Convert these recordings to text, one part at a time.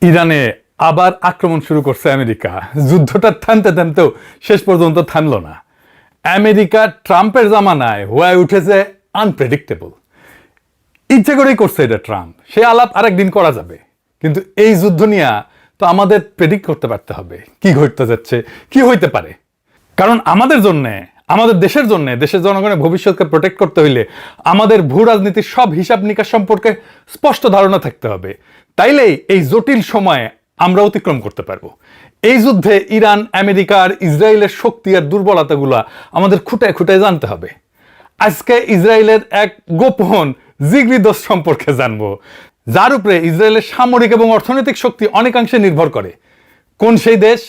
ইরানে আবার আক্রমণ শুরু করছে আমেরিকা। যুদ্ধটা থামতে থামতেও শেষ পর্যন্ত থামল না। আমেরিকা ট্রাম্পের জামানায় হয়ে উঠেছে আনপ্রেডিক্টেবল। ইচ্ছে করেই করছে এটা ট্রাম্প। সে আলাপ আরেকদিন করা যাবে, কিন্তু এই যুদ্ধ নিয়ে তো আমাদের প্রেডিক্ট করতে পারতে হবে কি ঘটতে যাচ্ছে, কি হইতে পারে। কারণ আমাদের জন্য, আমাদের দেশের জন্য, দেশের জনগণের ভবিষ্যৎকে প্রোটেক্ট করতে হইলে আমাদের ভূ রাজনীতির সব হিসাব নিকাশ সম্পর্কে স্পষ্ট ধারণা থাকতে হবে। তাইলেই এই জটিল সময়ে আমরা অতিক্রম করতে পারবো। এই যুদ্ধে ইরান, আমেরিকা আর ইসরায়েলের শক্তি আর দুর্বলতাগুলো আমাদের খুঁটায় খুঁটায় জানতে হবে। আজকে ইসরায়েলের এক গোপন জিগরি দোস্ত সম্পর্কে জানবো, যার উপরে ইসরায়েলের সামরিক এবং অর্থনৈতিক শক্তি অনেকাংশে নির্ভর করে। কোন সেই দেশ?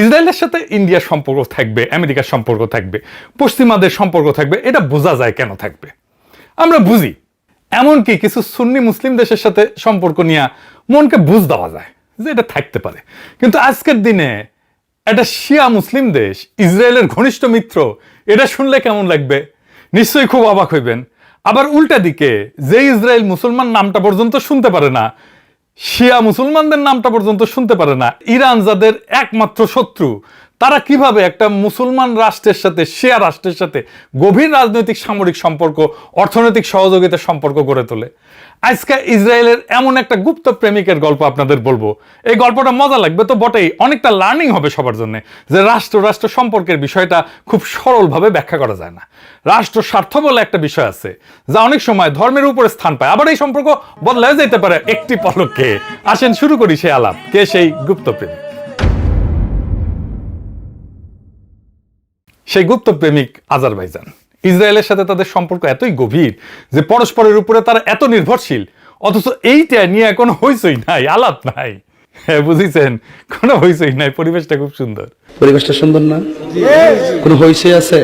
ইসরায়েলের সাথে ইন্ডিয়ার সম্পর্ক থাকবে, আমেরিকার সম্পর্ক থাকবে, পশ্চিমাদের সম্পর্ক থাকবে, এটা বোঝা যায় কেন থাকবে। আমরা বুঝি, এমনকি কিছু সুন্নি মুসলিম দেশের সাথে সম্পর্ক নিয়ে মনকে বুঝ দেওয়া যায় যে এটা থাকতে পারে। কিন্তু আজকের দিনে একটা শিয়া মুসলিম দেশ ইসরায়েলের ঘনিষ্ঠ মিত্র, এটা শুনলে কেমন লাগবে? নিশ্চয়ই খুব অবাক হইবেন। আবার উল্টা দিকে যে ইসরায়েল মুসলমান নামটা পর্যন্ত শুনতে পারে না, শিয়া মুসলমানদের নামটা পর্যন্ত শুনতে পারে না, ইরান যাদের একমাত্র শত্রু, তারা কিভাবে একটা মুসলমান রাষ্ট্রের সাথে, শিয়া রাষ্ট্রের সাথে গভীর রাজনৈতিক সামরিক সম্পর্ক, অর্থনৈতিক সহযোগিতার সম্পর্ক গড়ে তোলে। আজকে ইসরায়েলের এমন একটা গুপ্ত প্রেমিকের গল্প আপনাদের বলবো। এই গল্পটা মজা লাগবে তো বটেই, অনেকটা লার্নিং হবে সবার জন্য, যে রাষ্ট্র রাষ্ট্র সম্পর্কের বিষয়টা খুব সরলভাবে ব্যাখ্যা করা যায় না। রাষ্ট্র স্বার্থ বলে একটা বিষয় আছে, যা অনেক সময় ধর্মের উপরে স্থান পায়। আবার এই সম্পর্ক বদলায় যেতে পারে একটি পলকে। আসেন শুরু করি সেই আলাপ। কে সেই গুপ্ত প্রেমিক? সেই গুপ্ত প্রেমিক আজারবাইজান। ইসরায়েলের সাথে তাদের সম্পর্ক এতই গভীর যে পরস্পরের উপরে তারা এত নির্ভরশীল, অথচ এইটা নিয়ে কোনো হইচই নাই, আলাপ নাই। হ্যাঁ, বুঝেছেন, কোনো হইচই নাই। পরিবেশটা খুব সুন্দর। পরিবেশটা সুন্দর না? কোনো হইচই আছে?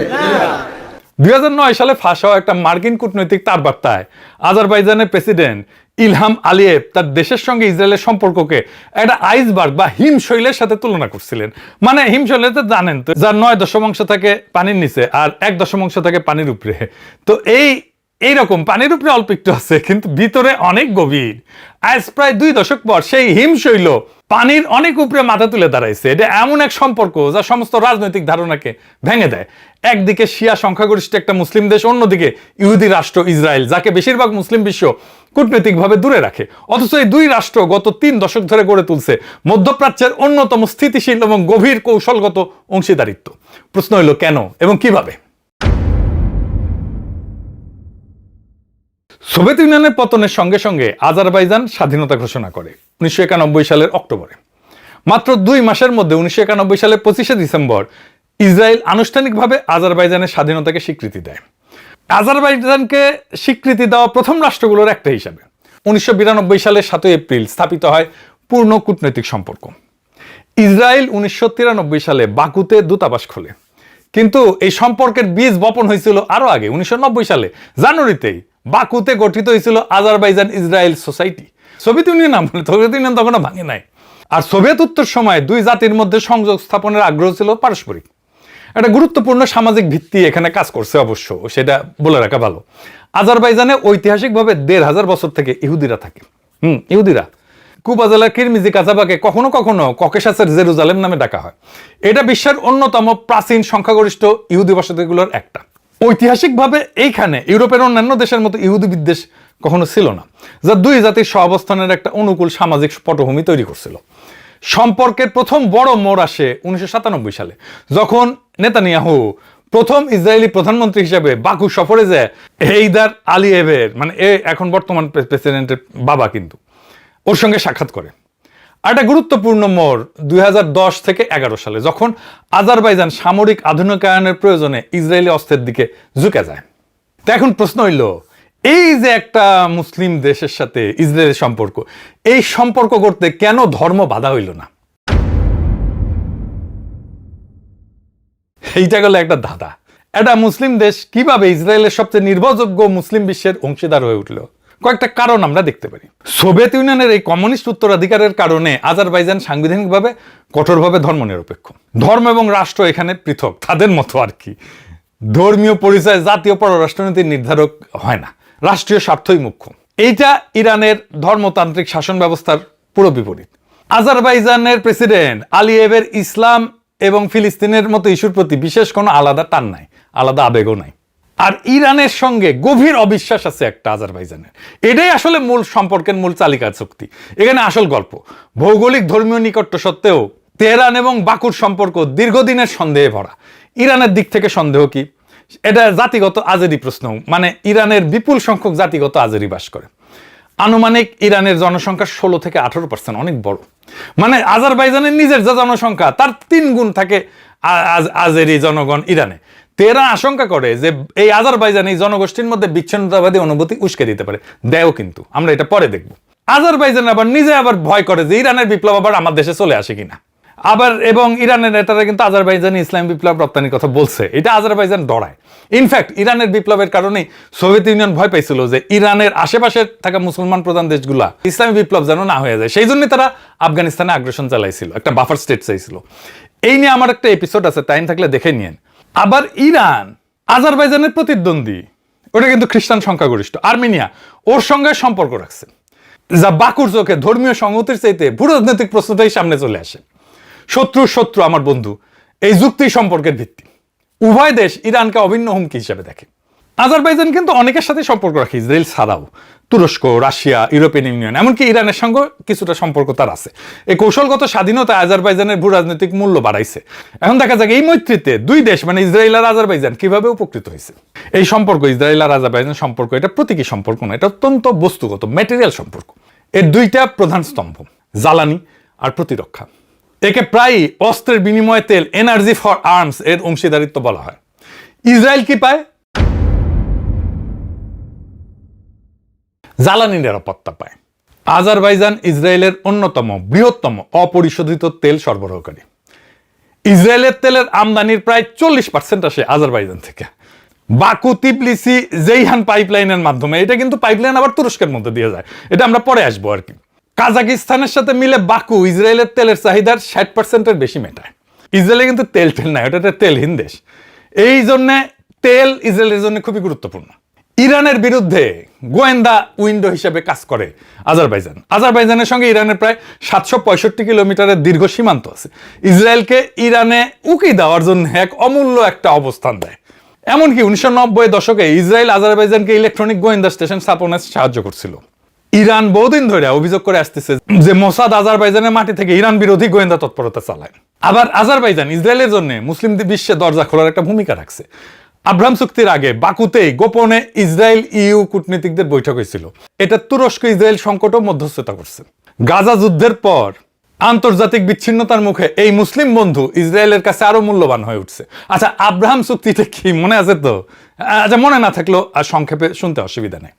2009 সালে ফাঁস হওয়া একটা মার্কিন কূটনৈতিক তার বার্তায় আজারবাইজানের প্রেসিডেন্ট ইলহাম আলিয়েভ তার দেশের সঙ্গে ইসরায়েলের সম্পর্ককে একটা আইসবার্গ বা হিমশৈলের সাথে তুলনা করছিলেন। মানে হিমশৈলে তো জানেন তো, যার 9 দশমাংশ থাকে পানির নিচে আর 1 দশমাংশ থাকে পানির উপরে। তো এইরকম পানির উপরে অল্প একটু আছে, কিন্তু ভিতরে অনেক গভীর। আজ প্রায় 2 দশক পর সেই হিমশৈল পানির অনেক উপরে মাথা তুলে দাঁড়াইছে। এটা এমন এক সম্পর্ক যা সমস্ত রাজনৈতিক ধারণাকে ভেঙে দেয়। একদিকে শিয়া সংখ্যাগরিষ্ঠ একটা মুসলিম দেশ, অন্যদিকে ইহুদি রাষ্ট্র ইসরায়েল, যাকে বেশিরভাগ মুসলিম বিশ্ব কূটনৈতিকভাবে দূরে রাখে। অথচ এই দুই রাষ্ট্র গত 3 দশক ধরে গড়ে তুলছে মধ্যপ্রাচ্যের অন্যতম স্থিতিশীল এবং গভীর কৌশলগত অংশীদারিত্ব। প্রশ্ন হলো কেন এবং কিভাবে? সোভিয়েত ইউনিয়নের পতনের সঙ্গে সঙ্গে আজারবাইজান স্বাধীনতা ঘোষণা করে 1991 সালের অক্টোবরে। মাত্র 2 মাসের মধ্যে 1991 সালের 25শে ডিসেম্বর ইসরায়েল আনুষ্ঠানিকভাবে আজারবাইজানের স্বাধীনতাকে স্বীকৃতি দেয়। আজারবাইজানকে স্বীকৃতি দেওয়া প্রথম রাষ্ট্রগুলোর একটা হিসাবে 1992 সালের 7 এপ্রিল স্থাপিত হয় পূর্ণ কূটনৈতিক সম্পর্ক। ইসরায়েল 1993 সালে বাকুতে দূতাবাস খোলে, কিন্তু এই সম্পর্কের বীজ বপন হয়েছিল আরো আগে। 1990 সালে জানুয়ারিতেই বাকুতে গঠিত হয়েছিল Azerbaijan Israel society. Soviet union আমলে, সোভিয়েত ইউনিয়ন তখনও ভাঙে নাই। আর সোভিয়েত উত্তর সময়ে দুই জাতির মধ্যে সংযোগ স্থাপনের আগ্রহ ছিল পারস্পরিক। একটা গুরুত্বপূর্ণ সামাজিক ভিত্তি এখানে কাজ করছে, অবশ্য সেটা বলে রাখা ভালো। আজারবাইজানে ঐতিহাসিকভাবে 1500 বছর থেকে ইহুদিরা থাকে। ইহুদিরা কুবা জেলার কিরমিজি কাজাবাকে কখনো কখনো ককেশাসের জেরুজালেম নামে ডাকা হয়। এটা বিশ্বের অন্যতম প্রাচীন সংখ্যাগরিষ্ঠ ইহুদি বসতিগুলোর একটা। ঐতিহাসিকভাবে এইখানে ইউরোপের অন্যান্য দেশের মতো ইহুদি বিদ্বেষ কখনো ছিল না, যা দুই জাতির সহাবস্থানের একটা অনুকূল সামাজিক পটভূমি তৈরি করছিল। সম্পর্কের প্রথম বড় মোড় আসে 1997 সালে, যখন নেতানিয়াহু প্রথম ইসরায়েলি প্রধানমন্ত্রী হিসেবে বাকু সফরে যায় হেইদার আলিয়েভের, মানে এখন বর্তমান প্রেসিডেন্টের বাবা, কিন্তু ওর সঙ্গে সাক্ষাৎ করে। আর একটা গুরুত্বপূর্ণ মোড় 2010 থেকে 11 সালে, যখন আজারবাইজান সামরিক আধুনিকায়নের প্রয়োজনে ইসরায়েলি অস্ত্রের দিকে ঝুঁকে যায়। তো এখন প্রশ্ন হইল, এই যে একটা মুসলিম দেশের সাথে ইসরায়েলের সম্পর্ক, এই সম্পর্ক করতে কেন ধর্ম বাধা হইল না? এইটা গেল একটা ধাঁধা। একটা মুসলিম দেশ কিভাবে ইসরায়েলের সবচেয়ে নির্ভরযোগ্য মুসলিম বিশ্বের অংশীদার হয়ে উঠল? কয়েকটা কারণ আমরা দেখতে পারি। সোভিয়েত ইউনিয়নের এই কমিউনিস্ট উত্তরাধিকারের কারণে আজারবাইজান সাংবিধানিকভাবে কঠোরভাবে ধর্মনিরপেক্ষ। ধর্ম এবং রাষ্ট্র এখানে পৃথক, তাদের মতো আর কি। ধর্মীয় পরিচয় জাতীয় পররাষ্ট্রনীতির নির্ধারক হয় না, রাষ্ট্রীয় স্বার্থই মুখ্য। এইটা ইরানের ধর্মতান্ত্রিক শাসন ব্যবস্থার পুরো বিপরীত। আজারবাইজানের প্রেসিডেন্ট আলিয়েভের ইসলাম এবং ফিলিস্তিনের মতো ইস্যুর প্রতি বিশেষ কোনো আলাদা টান নাই, আলাদা আবেগও নাই। আর ইরানের সঙ্গে গভীর অবিশ্বাস আছে একটা আজারবাইজানের। এটাই আসলে মূল সম্পর্কের মূল চালিকা শক্তি। এখানে আসল গল্প। ভৌগোলিক ধর্মীয় নিকট্য সত্ত্বেও তেহরান এবং বাকুর সম্পর্ক দীর্ঘদিনের সন্দেহে ভরা। ইরানের দিক থেকে সন্দেহ কি? এটা জাতিগত আজেরি প্রশ্ন। মানে ইরানের বিপুল সংখ্যক জাতিগত আজেরি বাস করে। আনুমানিক ইরানের জনসংখ্যা 16 থেকে 18%, অনেক বড়। মানে আজারবাইজানের নিজের যে জনসংখ্যা তার 3 গুণ থাকে আজেরি জনগণ ইরানে। তেহরান আশঙ্কা করে যে এই আজারবাইজান এই জনগোষ্ঠীর মধ্যে বিচ্ছিন্নতাবাদী অনুভূতি উস্কে দিতে পারে। দেয়ও কিন্তু, আমরা এটা পরে দেখব। আজারবাইজান আবার নিজে আবার ভয় করে যে ইরানের বিপ্লব আবার আমার দেশে চলে আসে কিনা। আবার এবং ইরানের নেতারা কিন্তু আজারবাইজানি ইসলাম বিপ্লব রপ্তানির কথা বলছে। এটা আজারবাইজান ডরায়। ইনফ্যাক্ট ইরানের বিপ্লবের কারণেই সোভিয়েত ইউনিয়ন ভয় পাইছিল যে ইরানের আশেপাশে থাকা মুসলমান প্রধান দেশগুলা ইসলামী বিপ্লব যেন না হয়ে যায়। সেই জন্য তারা আফগানিস্তানে আগ্রাসন চালাইছিল, একটা বাফার স্টেট চাইছিল। এই নিয়ে আমার একটা এপিসোড আছে, টাইম থাকলে দেখে নিয়েন। আবার ইরান আজারবাইজানের প্রতিদ্বন্দ্বী, ওটা কিন্তু খ্রিস্টান সংখ্যাগরিষ্ঠ আর্মেনিয়া, ওর সঙ্গে সম্পর্ক রাখছে, যা বাকুর চোখে ধর্মীয় সংহতির চাইতে ভূরাজনৈতিক প্রশ্নটাই সামনে চলে আসে। শত্রুর শত্রু আমার বন্ধু, এই যুক্তি সম্পর্কের ভিত্তি। উভয় দেশ ইরানকে অভিন্ন হুমকি হিসেবে দেখে। আজারবাইজান কিন্তু অনেকের সাথে সম্পর্ক রাখে, ইসরায়েল ছাড়াও। তুরস্ক, রাশিয়া, ইউরোপিয়ান ইউনিয়ন, এমনকি ইরানের সঙ্গে কিছুটা সম্পর্ক তার আছে। এই কৌশলগত স্বাধীনতা আজারবাইজানের ভূ রাজনৈতিক মূল্য বাড়াইছে। এখন দেখা যাক এই মৈত্রীতে দুই দেশ মানে ইসরায়েল আর আজারবাইজান কিভাবে উপকৃত হয়েছে। এই সম্পর্ক, ইসরায়েল আর আজারবাইজান সম্পর্ক, এটা প্রতীকী সম্পর্ক না, এটা অত্যন্ত বস্তুগত ম্যাটেরিয়াল সম্পর্ক। এর দুইটা প্রধান স্তম্ভ, জ্বালানি আর প্রতিরক্ষা। একে প্রায়ই অস্ত্রের বিনিময়ে তেল, এনার্জি ফর আর্মস এর অংশীদারিত্ব বলা হয়। ইসরায়েল কি পায়? জ্বালানি নিরাপত্তা পায়। আজারবাইজান ইসরায়েলের অন্যতম বৃহত্তম অপরিশোধিত তেল সরবরাহকারী। ইসরায়েলের তেলের আমদানির প্রায় 40% আসে আজারবাইজান থেকে। বাকু তিবলিসি জেইহান পাইপলাইনের মাধ্যমে। এটা কিন্তু পাইপলাইন আবার তুরস্কের মধ্যে দিয়ে যায়, এটা আমরা পরে আসবো আর কি। কাজাকিস্তানের সাথে মিলে বাকু ইসরায়েলের তেলের চাহিদার 60%-এর বেশি মেটায়। ইসরায়েলে কিন্তু তেল নাই, ওটা একটা তেলহীন দেশ। এই জন্য তেল ইসরায়েলের জন্য খুবই গুরুত্বপূর্ণ। ইরানের বিরুদ্ধে গোয়েন্দা উইন্ডো হিসেবে কাজ করে আজারবাইজান। আজারবাইজানের সঙ্গে ইরানের প্রায় 765 কিলোমিটারের দীর্ঘ সীমান্ত আছে। ইসরায়েলকে ইরানে উকি দেওয়ার জন্য এক অমূল্য একটা অবস্থান দেয়। এমনকি 1990 দশকে ইসরায়েল আজারবাইজানকে ইলেকট্রনিক গোয়েন্দা স্টেশন স্থাপনে সাহায্য করছিল। ইরান বহুদিন ধরে অভিযোগ করে আসতেছে যে মোসাদ আজারবাইজানের মাটি থেকে ইরান বিরোধী গোয়েন্দা তৎপরতা চালায়। আবার আজারবাইজান ইসরায়েলের জন্য মুসলিম বিশ্বে দরজা খোলার একটা ভূমিকা রাখছে। আব্রাহাম চুক্তির আগে বাকুতেই গোপনে ইসরায়েল ইউ কূটনীতিকদের বৈঠক হয়েছিল। এটা তুরস্ক ইসরায়েল সংকটও মধ্যস্থতা করছে। গাজা যুদ্ধের পর আন্তর্জাতিক বিচ্ছিন্নতার মুখে এই মুসলিম বন্ধু ইসরায়েলের কাছে আরো মূল্যবান হয়ে উঠছে। আচ্ছা, আব্রাহাম চুক্তিটা কি মনে আছে তো? আচ্ছা, মনে না থাকলেও আর সংক্ষেপে শুনতে অসুবিধা নেই।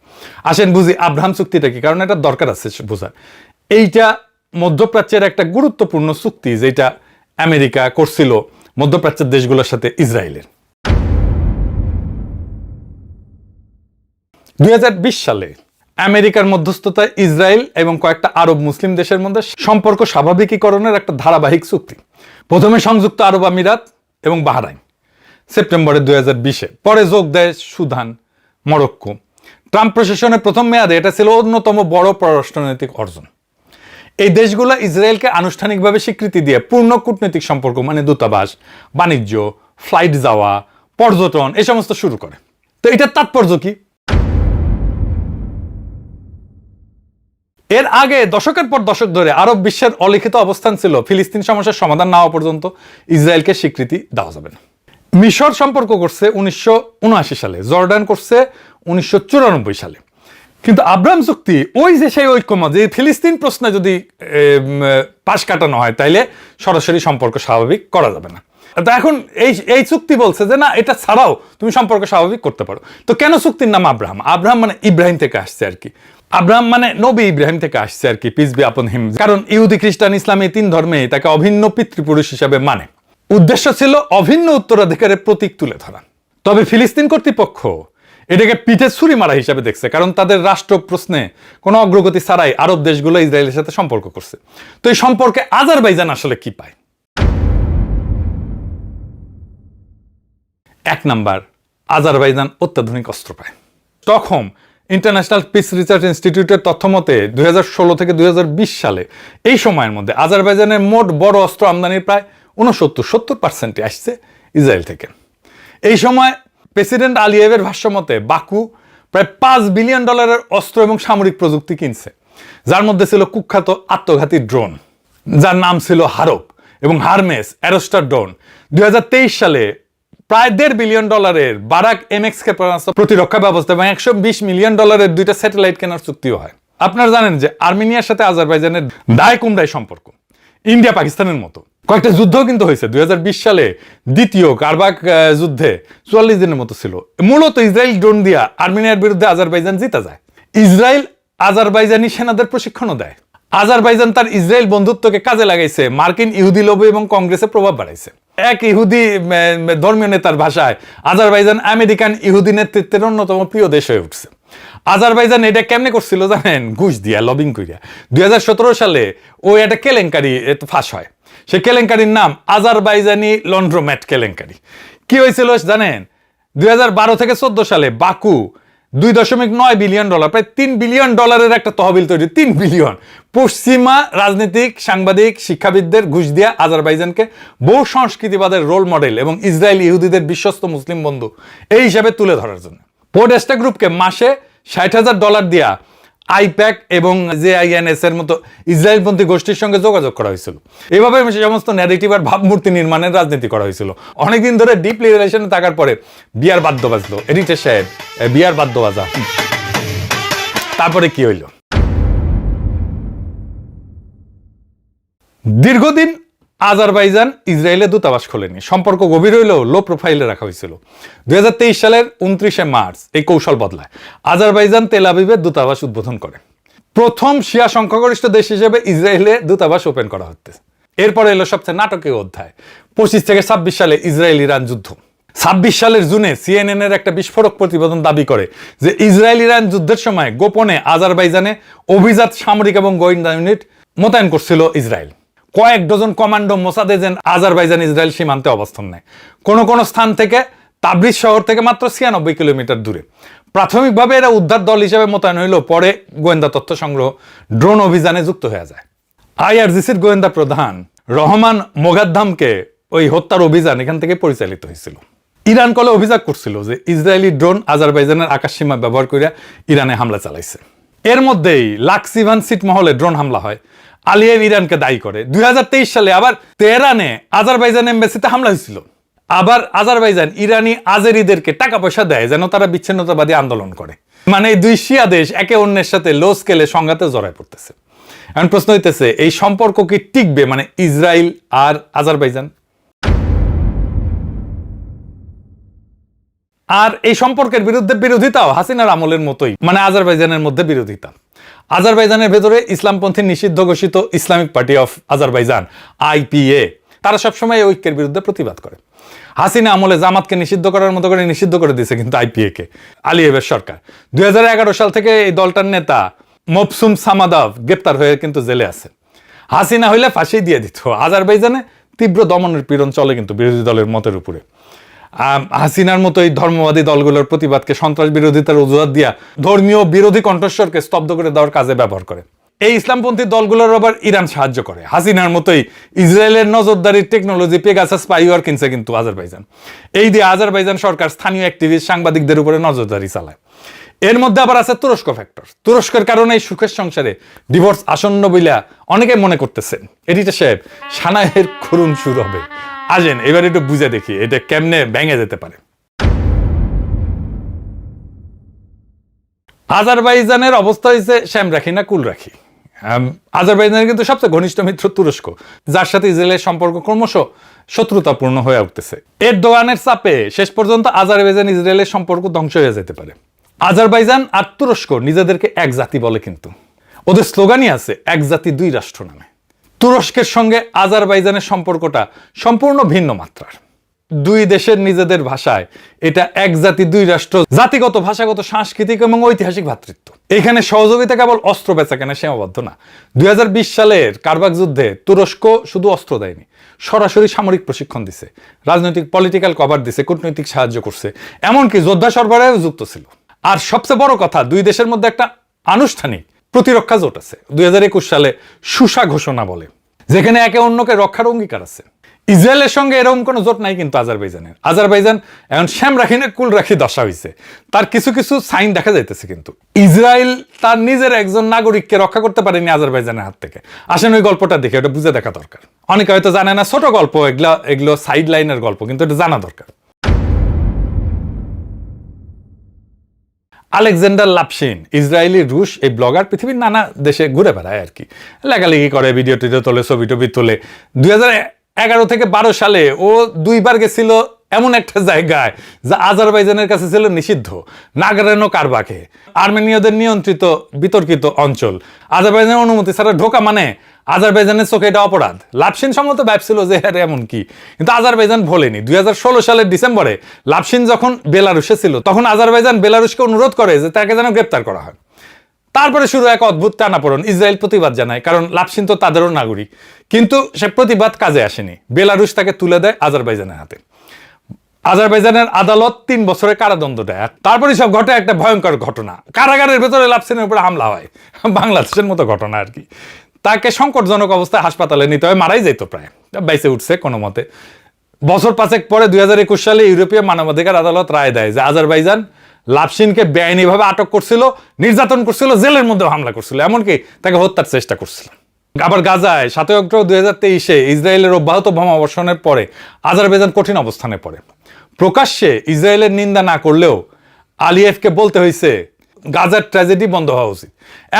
আসেন বুঝি আব্রাহাম চুক্তিটা কি, কারণ এটা দরকার আছে বোঝার। এইটা মধ্যপ্রাচ্যের একটা গুরুত্বপূর্ণ চুক্তি যেটা আমেরিকা করছিল মধ্যপ্রাচ্যের দেশগুলোর সাথে ইসরায়েলের। 2020 সালে আমেরিকার মধ্যস্থতায় ইসরায়েল এবং কয়েকটা আরব মুসলিম দেশের মধ্যে সম্পর্ক স্বাভাবিকীকরণের একটা ধারাবাহিক চুক্তি। প্রথমে সংযুক্ত আরব আমিরাত এবং বাহরাইন সেপ্টেম্বরে 2020-এ, পরে যোগ দেয় সুদান, মরক্কো। ট্রাম্প প্রশাসনের প্রথম মেয়াদে এটা ছিল অন্যতম বড় পররাষ্ট্রনৈতিক অর্জন। এই দেশগুলো ইসরায়েলকে আনুষ্ঠানিকভাবে স্বীকৃতি দিয়ে পূর্ণ কূটনৈতিক সম্পর্ক মানে দূতাবাস, বাণিজ্য, ফ্লাইট যাওয়া, পর্যটন এই সমস্ত শুরু করে। তো এটার তাৎপর্য কি? এর আগে দশকের পর দশক ধরে আরব বিশ্বের অলিখিত অবস্থান ছিল ফিলিস্তিন সমস্যার সমাধান না হওয়া পর্যন্ত ইসরায়েলকে স্বীকৃতি দেওয়া যাবে না। মিশর সম্পর্ক করছে 1979 সালে, জর্ডান করছে 1994 সালে। কিন্তু আব্রাহাম চুক্তি ওই যে সেই ঐক্যমত যে ফিলিস্তিন প্রশ্নে যদি পাশ কাটানো হয় তাইলে সরাসরি সম্পর্ক স্বাভাবিক করা যাবে না। তো এখন এই চুক্তি বলছে যে না, এটা ছাড়াও তুমি সম্পর্ক স্বাভাবিক করতে পারো। তো কেন চুক্তির নাম আব্রাহাম? আব্রাহাম মানে ইব্রাহিম থেকে আসছে আর কি। আব্রাহাম মানে নবী ইব্রাহিম থেকে আসছে আর কি, পিস বি আপন হিম। কারণ ইহুদি, খ্রিস্টান, ইসলাম এই তিন ধর্মে তাকে অভিন্ন পিতৃপুরুষ হিসাবে মানে। উদ্দেশ্য ছিল অভিন্ন উত্তরাধিকারের প্রতীক তুলে ধরা। তবে ফিলিস্তিন কর্তৃপক্ষ এটাকে পিঠে ছুরি মারা হিসাবে দেখছে, কারণ তাদের রাষ্ট্র প্রশ্নে কোনো অগ্রগতি ছাড়াই আরব দেশগুলো ইসরায়েলের সাথে সম্পর্ক করছে। তো এই সম্পর্কে আজারবাইজান আসলে কি পায়? 1 নাম্বার, আজারবাইজান অত্যাধুনিক অস্ত্র পায়। স্টকহোম ইন্টারন্যাশনাল পিস রিসার্চ ইনস্টিটিউটের তথ্য মতে 2016 থেকে 2020 সালে এই সময়ের মধ্যে আজারবাইজানের মোট বড় অস্ত্র আমদানির প্রায় 69-70% আসছে ইসরায়েল থেকে। এই সময় প্রেসিডেন্ট আলিয়েভের ভাষ্যমতে বাকু প্রায় $5 বিলিয়ন অস্ত্র এবং সামরিক প্রযুক্তি কিনছে, যার মধ্যে ছিল কুখ্যাত আত্মঘাতী ড্রোন যার নাম ছিল হারপ এবং হারমেস অ্যারোস্টার ড্রোন। 2023 সালে প্রায় $1.5 বিলিয়ন বারাক এমএক্স ক্ষেপণাস্ত্র প্রতিরক্ষা ব্যবস্থা এবং $120 মিলিয়ন দুইটা স্যাটেলাইট কেনার চুক্তিও হয়। আপনারা জানেন যে আর্মেনিয়ার সাথে আজারবাইজানের দায় কুমড়ায় সম্পর্ক, ইন্ডিয়া পাকিস্তানের মতো। কয়েকটা যুদ্ধও কিন্তু হয়েছে। 2020 সালে দ্বিতীয় কারবাক যুদ্ধে 44 দিনের মতো ছিল। মূলত ইসরায়েল ড্রোন দিয়া আর্মেনিয়ার বিরুদ্ধে আজারবাইজান জিতা যায়। ইসরায়েল আজারবাইজানি সেনাদের প্রশিক্ষণও দেয়। আজারবাইজান তার ইসরায়েল বন্ধুত্বকে কাজে লাগাইছে, মার্কিন ইহুদি লবি এবং কংগ্রেসে প্রভাব বাড়াইছে। এক ইহুদি ধর্মীয় নেতার ভাষায় আজারবাইজান আমেরিকান ইহুদি নেতৃত্বের অন্যতম প্রিয় দেশ হয়ে উঠছে। আজারবাইজান এটা কেমনে করছিল জানেন? ঘুষ দিয়া, লবিং করিয়া। 2017 সালে ও একটা কেলেঙ্কারি ফাঁস হয়। সে কেলেঙ্কারির নাম আজারবাইজানি লন্ড্রোম্যাট কেলেঙ্কারি। কি হয়েছিল জানেন? 2012 থেকে 14 সালে বাকু $2.9 বিলিয়ন, প্রায় $3 বিলিয়ন একটা তহবিল তৈরি। 3 বিলিয়ন পশ্চিমা রাজনীতিক, সাংবাদিক, শিক্ষাবিদদের ঘুষ দিয়া আজারবাইজানকে বহু সংস্কৃতিবাদের রোল মডেল এবং ইসরায়েল ইহুদিদের বিশ্বস্ত মুসলিম বন্ধু এই হিসাবে তুলে ধরার জন্য পোডেস্টা গ্রুপকে মাসে $60,000 দিয়া আইপ্যাক এবং জেআইএনএস এর মতো ইসরায়েলপন্থী গোষ্ঠীর সঙ্গে যোগাযোগ করা হয়েছিল। এভাবে সমস্ত ন্যারেটিভ আর ভাবমূর্তি নির্মাণের রাজনীতি করা হয়েছিল। অনেকদিন ধরে ডিপলি রিলেশনে থাকার পরে বিয়ার বাদ্য বাজলো, এডিটর সাহেব বিয়ার বাদ্য বাজা। তারপরে কি হইল? দীর্ঘদিন আজারবাইজান ইসরায়েলে দূতাবাস খোলেনি, সম্পর্ক গভীর হইলেও লো প্রোফাইলে রাখা হয়েছিল। 2023 সালের 29 মার্চ এই কৌশল বদলায়। আজারবাইজান তেল আবিবের দূতাবাস উদ্বোধন করে। প্রথম শিয়া সংখ্যাগরিষ্ঠ দেশ হিসেবে ইসরায়েলে দূতাবাস ওপেন করা হচ্ছে। এরপরে এলো সবচেয়ে নাটকীয় অধ্যায়, 25 থেকে 26 সালে ইসরায়েল ইরান যুদ্ধ। 26 সালের জুনে CNN এর একটা বিস্ফোরক প্রতিবেদন দাবি করে যে ইসরায়েল ইরান যুদ্ধের সময় গোপনে আজারবাইজানে অভিজাত সামরিক এবং গোয়েন্দা ইউনিট মোতায়েন করছিল ইসরায়েল। কয়েক dozen commando Mossad agent Azerbaijan Israel সীমান্তে অবস্থান নেয়, কোনো কোনো স্থান থেকে তাবরিজ শহর থেকে মাত্র 96 কিলোমিটার দূরে। প্রাথমিকভাবে এরা উদ্ধার দল হিসেবে মোতায়েন হইলেও পরে গোয়েন্দা তথ্য সংগ্রহ, ড্রোন অভিযানে যুক্ত হয়ে যায়। IRGCর গোয়েন্দা প্রধান রহমান মোগাদ্দামকে ওই হত্যার অভিযান এখান থেকে পরিচালিত হয়েছিল। ইরান কলে অভিযোগ করছিল যে ইসরায়েলি ড্রোন আজারবাইজানের আকাশসীমা ব্যবহার করে ইরানে হামলা চালাইছে। এর মধ্যেই লাক্সিভান ছিটমহলে ড্রোন হামলা হয়, আলিয়েভ ইরানকে দায়ী করে। 2023 সালে আবার তেহরানে আজারবাইজান এমবাসিতে হামলা হয়েছিল। আবার আজারবাইজান ইরানি আজেরিদেরকে টাকা পয়সা দেয় যেন তারা বিচ্ছিন্নতাবাদী আন্দোলন করে। মানে এই দুই শিয়া দেশ একে অন্যের সাথে লো স্কেলে সংঘাতে জড়ায় পড়তেছে। এখন প্রশ্ন হইতেছে, এই সম্পর্ক কি টিকবে? মানে ইসরায়েল আর আজারবাইজান। আর এই সম্পর্কের বিরুদ্ধে বিরোধিতাও হাসিনার আমলের মতোই, মানে আজারবাইজানের মধ্যে বিরোধিতা। আজারবাইজানের ভেতরে ইসলামপন্থী নিষিদ্ধ ঘোষিত Islamic party of Azerbaijan IPA, তারা সবসময় ঐক্যের বিরুদ্ধে প্রতিবাদ করে। হাসিনা আমলে জামাতকে নিষিদ্ধ করার মতো করে নিষিদ্ধ করে দিয়েছে কিন্তু IPA কে আলিয়েভের সরকার। 2011 সাল থেকে এই দলটার নেতা মবসুম সামাদাভ গ্রেপ্তার হয়ে কিন্তু জেলে আছে। হাসিনা হইলে ফাঁসি দিয়ে দিত। আজারবাইজানে তীব্র দমনের পীড়ন চলে কিন্তু বিরোধী দলের মতের উপরে। হাসিনার মতো এই ধর্মবাদী দলগুলোর প্রতিবাদকে সন্ত্রাস বিরোধিতার অজুহাত দিয়া ধর্মীয় বিরোধী কণ্ঠস্বরকে স্তব্ধ করে দেওয়ার কাজে ব্যবহার করে। এই ইসলামপন্থী দলগুলোর আবার ইরান সাহায্য করে। হাসিনার মতোই ইসরায়েলের নজরদারির টেকনোলজি পেগাসাস স্পাইওয়ার কিনছে কিন্তু আজারবাইজান। এই দিয়ে আজারবাইজান সরকার স্থানীয় অ্যাক্টিভিস্ট সাংবাদিকদের উপরে নজরদারি চালায়। এর মধ্যে আবার আছে তুরস্ক ফ্যাক্টর। তুরস্কের কারণে এই সুখের সংসারে ডিভোর্স আসন্ন বইলা অনেকে মনে করতেছেন। এডিটর সাহেব, সানাইয়ের করুণ সুর হবে। আসেন এবার একটু বুঝে দেখি এটা কেমনে ভেঙে যেতে পারে। আজারবাইজানের অবস্থা হয়েছে শ্যাম রাখি না কুল রাখি। আজারবাইজানের কিন্তু সবচেয়ে ঘনিষ্ঠ মিত্র তুরস্ক, যার সাথে ইসরায়েলের সম্পর্ক ক্রমশ শত্রুতাপূর্ণ হয়ে উঠতেছে। এরদোয়ানের চাপে শেষ পর্যন্ত আজারবাইজান ইসরায়েলের সম্পর্ক ধ্বংস হয়ে যেতে পারে। আজারবাইজান আর তুরস্ক নিজেদেরকে এক জাতি বলে, কিন্তু ওদের স্লোগানই আছে এক জাতি দুই রাষ্ট্র নামে। তুরস্কের সঙ্গে আজারবাইজানের সম্পর্কটা সম্পূর্ণ ভিন্ন মাত্রার। দুই দেশের নিজেদের ভাষায় এটা এক জাতি দুই রাষ্ট্র, জাতিগত, ভাষাগত, সাংস্কৃতিক এবং ঐতিহাসিক ভ্রাতৃত্ব। এখানে সহযোগিতা কেবল অস্ত্র বেচা কেনা সীমাবদ্ধ না। 2020 সালের কারবাক যুদ্ধে তুরস্ক শুধু অস্ত্র দেয়নি, সরাসরি সামরিক প্রশিক্ষণ দিছে, রাজনৈতিক পলিটিক্যাল কভার দিছে, কূটনৈতিক সাহায্য করছে, এমনকি যোদ্ধা সরবরাহেও যুক্ত ছিল। আর সবচেয়ে বড় কথা, দুই দেশের মধ্যে একটা আনুষ্ঠানিক প্রতিরক্ষা জোট আছে 2021 সালে সুসা ঘোষণা বলে, যেখানে একে অন্যকে রক্ষার অঙ্গীকার আছে। ইসরায়েলের সঙ্গে এরকম কোনো জোট নাই কিন্তু আজারবাইজানের। আজারবাইজান এখন শ্যাম রাখি না কুল রাখি দশা হয়েছে, তার কিছু কিছু সাইন দেখা যাইতেছে। কিন্তু ইসরায়েল তার নিজের একজন নাগরিককে রক্ষা করতে পারেনি আজারবাইজানের হাত থেকে। আসেন ওই গল্পটা দেখে, ওটা বুঝে দেখা দরকার। অনেকে হয়তো জানে না, ছোট গল্প এগুলো সাইড লাইনের গল্প, কিন্তু এটা জানা দরকার। আলেকজান্ডার লাপশিন, ইসরায়েলি রুশ এই ব্লগার, পৃথিবীর নানা দেশে ঘুরে বেড়ায় আর কি, লেখালেখি করে, ভিডিও টিডিও তোলে, ছবি টবি তোলে। 2011 থেকে 12 সালে ও 2বার গেছিল এমন একটা জায়গায় যা আজারবাইজানের কাছে ছিল নিষিদ্ধ, নাগরেনো কারবাখে, আর্মেনীয়দের নিয়ন্ত্রিত বিতর্কিত অঞ্চল। আজারবাইজানের অনুমতি ছাড়া ঢোকা মানে আজারবাইজানের চোখে এটা অপরাধ। লাপশিন সম্মত ভাবছিল যে আরে এমন কি, কিন্তু আজারবাইজান ভোলেনি। 2016 সালের ডিসেম্বরে লাপশিন যখন বেলারুশে ছিল, তখন আজারবাইজান বেলারুশকে অনুরোধ করে যে তাকে যেন গ্রেপ্তার করা হয়। তারপরে শুরু এক অদ্ভুত টানাপোড়েন। ইসরায়েল প্রতিবাদ জানায়, কারণ লাপশিন তো তাদেরও নাগরিক, কিন্তু সে প্রতিবাদ কাজে আসেনি। বেলারুশ তাকে তুলে দেয় আজারবাইজানের হাতে। আজারবাইজানের আদালত 3 বছরের কারাদণ্ড দেয়। তারপরে সব ঘটে একটা ভয়ঙ্কর ঘটনা, কারাগারের ভেতরে লাপশিনের উপরে হামলা হয়, বাংলাদেশের মতো ঘটনা আর কি। তাকে সংকটজনক অবস্থায় হাসপাতালে নিতে হয়, মারাই যেত প্রায়, বাইসে উঠছে কোনো মতে। বছর 5 পরে 2021 সালে ইউরোপীয় মানবাধিকার আদালত রায় দেয় যে আজারবাইজান লাপশিনকে বেআইনিভাবে আটক করছিল, নির্যাতন করছিল, জেলের মধ্যে হামলা করছিল, এমনকি তাকে হত্যার চেষ্টা করছিল। আবার গাজায় 7 অক্টোবর 2023 ইসরায়েলের অব্যাহত বোমাবর্ষণের পরে আজারবাইজান কঠিন অবস্থানে পড়ে। প্রকাশ্যে ইসরায়েলের নিন্দা না করলেও আলিয়েভকে বলতে হয়েছে গাজার ট্র্যাজেডি বন্ধ হওয়া উচিত।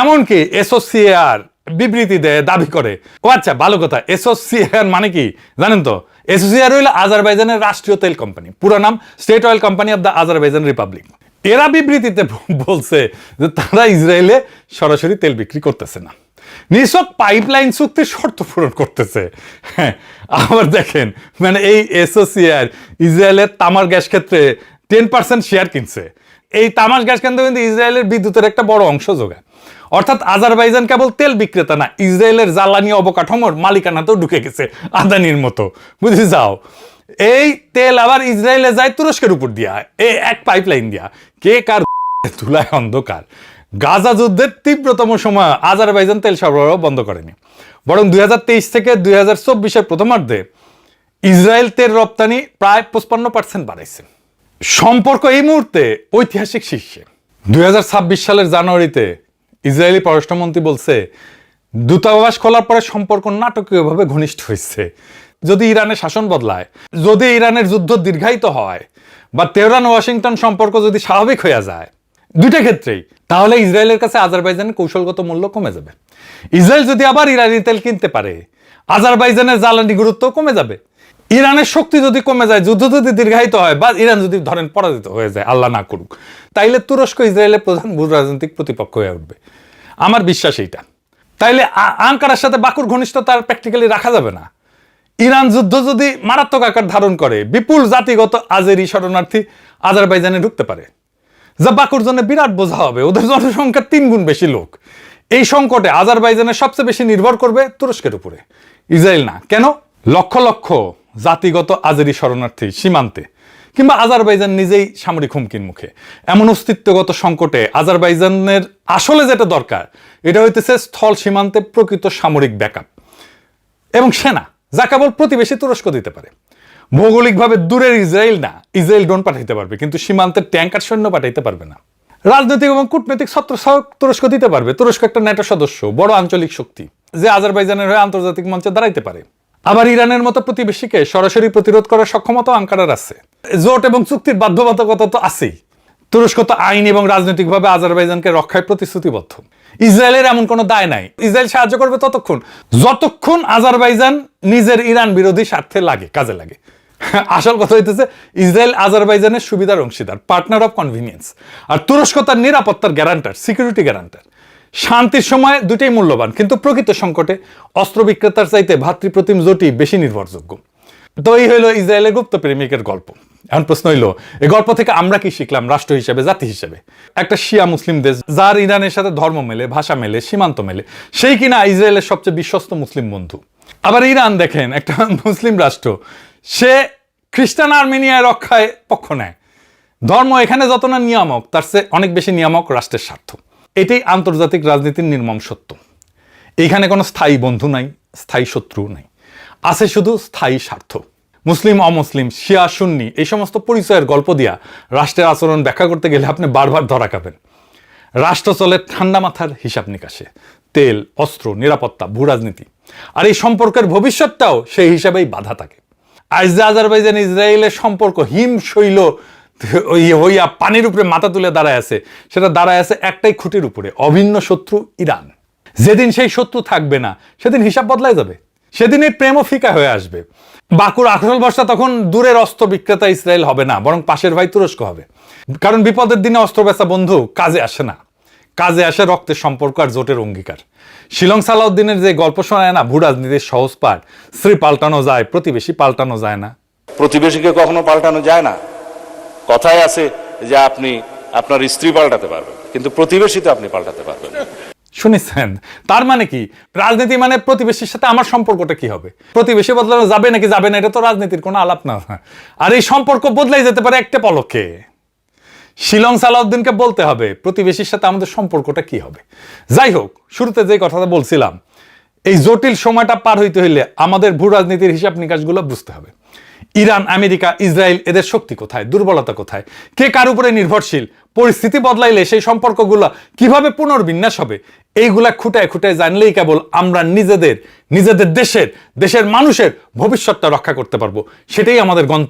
এমনকি এসোসিয়েআর বিবৃতি দেয়, দাবি করে। ও আচ্ছা, ভালো কথা, এসোসিয়েআর মানে কি জানেন তো? এসোসিয়েআর হইল আজারবাইজানের রাষ্ট্রীয় তেল কোম্পানি, পুরো নাম state oil company of the Azerbaijan Republic. এরা বিবৃতিতে বলছে যে তারা ইসরায়েলে সরাসরি তেল বিক্রি করতেছে না, নিছক পাইপলাইন চুক্তির শর্ত পূরণ করতেছে। হ্যাঁ, আবার দেখেন, মানে এই এসোসিয়েআর ইসরায়েলের তামার গ্যাস ক্ষেত্রে 10% শেয়ার কিনছে। এই তামার গ্যাস কেন্দ্র কিন্তু ইসরায়েলের বিদ্যুতের একটা বড় অংশ যোগায়। অর্থাৎ আজারবাইজান কেবল তেল বিক্রেতা না, ইসরায়েলের জ্বালানি অবকাঠামোর মালিকানাতেও ঢুকে গেছে আদানির মতো, বুঝে যাও। এই তেল আবার ইসরায়েলে যায় তুরস্কের উপর দিয়া, এই এক পাইপলাইন দিয়া। কে কার ধুলায় অন্ধকার। গাজা যুদ্ধের তীব্রতম সময় আজারবাইজান তেল সরবরাহ বন্ধ করেনি, বরং 2023 থেকে 2024 প্রথমার্ধে ইসরায়েল তেল রপ্তানি প্রায় 55% বাড়াইছে। সম্পর্ক এই মুহূর্তে ঐতিহাসিক শীর্ষে। 2026 সালের জানুয়ারিতে ইসরায়েলি পররাষ্ট্রমন্ত্রী বলছে দূতাবাস খোলার পরে সম্পর্ক নাটকীয়ভাবে ঘনিষ্ঠ হয়েছে। যদি ইরানের শাসন বদলায়, যদি ইরানের যুদ্ধ দীর্ঘায়িত হয়, বা তেহরান ওয়াশিংটন সম্পর্ক যদি স্বাভাবিক হয়ে যায়, দুইটা ক্ষেত্রেই, তাহলে ইসরায়েলের কাছে আজারবাইজানের কৌশলগত মূল্য কমে যাবে। ইসরায়েল যদি আবার ইরানি তেল কিনতে পারে, আজারবাইজানের জ্বালানি গুরুত্ব কমে যাবে। ইরানের শক্তি যদি কমে যায়, যুদ্ধ যদি দীর্ঘায়িত হয়, বা ইরান যদি ধরেন পরাজিত হয়ে যায়, আল্লাহ না করুক, তাইলে তুরস্ক ইসরায়েলের প্রধান ভূ রাজনৈতিক প্রতিপক্ষ হয়ে উঠবে। আমার বিশ্বাস এইটা। তাইলে আঙ্কারার সাথে বাকুর ঘনিষ্ঠতা প্র্যাকটিক্যালি রাখা যাবে না। ইরান যুদ্ধ যদি মারাত্মক আকার ধারণ করে, বিপুল জাতিগত আজেরি শরণার্থী আজারবাইজানে ঢুকতে পারে, যা বাকুর জন্য বিরাট বোঝা হবে। ওদের জনসংখ্যার 3 গুণ বেশি লোক। এই সংকটে আজারবাইজানের সবচেয়ে বেশি নির্ভর করবে তুরস্কের উপরে, ইসরায়েল না। কেন? লক্ষ লক্ষ জাতিগত আজেরি শরণার্থী সীমান্তে, কিংবা আজারবাইজান নিজেই সামরিক হুমকির মুখে। এমন অস্তিত্বগত সংকটে আজারবাইজানের আসলে যেটা দরকার, এটা হইতেছে স্থল সীমান্তে প্রকৃত সামরিক ব্যাকআপ এবং সেনা, যা কেবল প্রতিবেশী তুরস্ক দিতে পারে। ভৌগোলিকভাবে দূরের ইসরায়েল না, ইসরায়েল ড্রোন পাঠাইতে পারবে, কিন্তু সীমান্তের ট্যাঙ্ক আর সৈন্য পাঠাইতে পারবে না। রাজনৈতিক এবং কূটনৈতিক ছত্রছায়াও তুরস্ক দিতে পারবে। তুরস্ক একটা ন্যাটো সদস্য, বড় আঞ্চলিক শক্তি, যে আজারবাইজানের হয়ে আন্তর্জাতিক মঞ্চে দাঁড়াইতে পারে। আবার ইরানের মতো প্রতিবেশীকে সরাসরি প্রতিরোধ করার সক্ষমতা আঙ্কারার আছে। জোট এবং চুক্তির বাধ্যবাধকতা তো আছেই। তুরস্ক তো আইন এবং রাজনৈতিকভাবে আজারবাইজানকে রক্ষায় প্রতিশ্রুতিবদ্ধ। ইসরায়েলের এমন কোনো দায় নাই। ইসরায়েল সাহায্য করবে যতক্ষণ আজারবাইজান নিজের ইরান বিরোধী স্বার্থে কাজে লাগে। আসল কথা হইতেছে ইসরায়েল আজারবাইজানের সুবিধার অংশীদার, পার্টনার অফ কনভিনিয়েন্স। আর তুরস্ক তার নিরাপত্তার গ্যারান্টার, সিকিউরিটি গ্যারান্টার। শান্তির সময় দুটোই মূল্যবান, কিন্তু প্রকৃত সংকটে অস্ত্র বিক্রেতার চাইতে ভাতৃপ্রতিম জোটই বেশি নির্ভরযোগ্য। তো এই হইল ইসরায়েলের গুপ্ত প্রেমিকের গল্প। এখন প্রশ্ন হইল, এই গল্প থেকে আমরা কি শিখলাম রাষ্ট্র হিসেবে, জাতি হিসেবে? একটা শিয়া মুসলিম দেশ, যার ইরানের সাথে ধর্ম মেলে, ভাষা মেলে, সীমান্ত মেলে, সেই কিনা ইসরায়েলের সবচেয়ে বিশ্বস্ত মুসলিম বন্ধু। আবার ইরান দেখেন, একটা মুসলিম রাষ্ট্র, সে খ্রিস্টান আর্মেনিয়া রক্ষায় পক্ষ নেয়, ধর্ম এখানে যত না নিয়ামক, তার চেয়ে অনেক বেশি নিয়ামক রাষ্ট্রের স্বার্থ। এটাই আন্তর্জাতিক রাজনীতির নির্মম সত্য। এইখানে কোনো স্থায়ী বন্ধু নাই, স্থায়ী শত্রু নাই, আছে শুধু স্থায়ী স্বার্থ। মুসলিম অমুসলিম, শিয়া সুন্নি এই সমস্ত পরিচয়ের গল্প দিয়া রাষ্ট্রের আচরণ ব্যাখ্যা করতে গেলে আপনি বারবার ধরা খাবেন। রাষ্ট্র চলে ঠান্ডা মাথার হিসাব নিকাশে, তেল, অস্ত্র, নিরাপত্তা, ভূ রাজনীতি, আর এই সম্পর্কের ভবিষ্যৎটাও সেই হিসাবেই বাধা থাকে। আজ যে আজারবাইজান ইসরায়েলের সম্পর্ক হিমশৈল হইয়া পানির উপরে মাথা তুলে দাঁড়ায় আছে, সেটা দাঁড়ায় আছে একটাই খুঁটির উপরে, অভিন্ন শত্রু ইরান। যেদিন সেই শত্রু থাকবে না, সেদিন হিসাব বদলায় যাবে, সেদিন এই প্রেমও ফিকা হয়ে আসবে। বাকুর আসল বর্ষা তখন দূরের অস্ত্র বিক্রেতা ইসরায়েল হবে না, বরং পাশের ভাই তুরস্ক হবে। কারণ বিপদের দিনে অস্ত্র বেচা বন্ধু কাজে আসে না, কাজে আসে রক্তের সম্পর্ক আর জোটের অঙ্গীকার। শিলং সালাউদ্দিনের যে গল্প শোনায় না, ভূ রাজনীতির সহজ পাঠ, স্ত্রী পাল্টানো যায়, প্রতিবেশী পাল্টানো যায় না। প্রতিবেশীকে কখনো পাল্টানো যায় না। কথায় আছে যে আপনি আপনার স্ত্রী পাল্টাতে পারবেন, কিন্তু প্রতিবেশী তো আপনি পাল্টাতে পারবেন না। শুনেছেন? তার মানে কি? রাজনীতি মানে প্রতিবেশীর সাথে আমার সম্পর্কটা কি হবে? প্রতিবেশী বদলানো যাবে নাকি যাবে না, এটা তো রাজনীতির কোনো আলাপ না। আর এই সম্পর্ক বদলাই যেতে পারে একটা পলকে। শিলং সালাউদ্দিনকে বলতে হবে প্রতিবেশীর সাথে আমাদের সম্পর্কটা কি হবে। যাই হোক, শুরুতে যে কথাটা বলছিলাম, এই জটিল সময়টা পার হইতে হইলে আমাদের ভূ রাজনীতির হিসাব নিকাশগুলো বুঝতে হবে। ইরান, আমেরিকা, ইসরায়েল, এদের শক্তি কোথায়, দুর্বলতা কোথায়, কে কার উপরে নির্ভরশীল, পরিস্থিতি বদলাইলে সেই সম্পর্কগুলো কিভাবে পুনর্বিন্যাস হবে, এইগুলা খুঁটায় খুঁটায় জানলেই কেবল আমরা নিজেদের দেশের মানুষের ভবিষ্যৎটা রক্ষা করতে পারবো। সেটাই আমাদের গন্তব্য।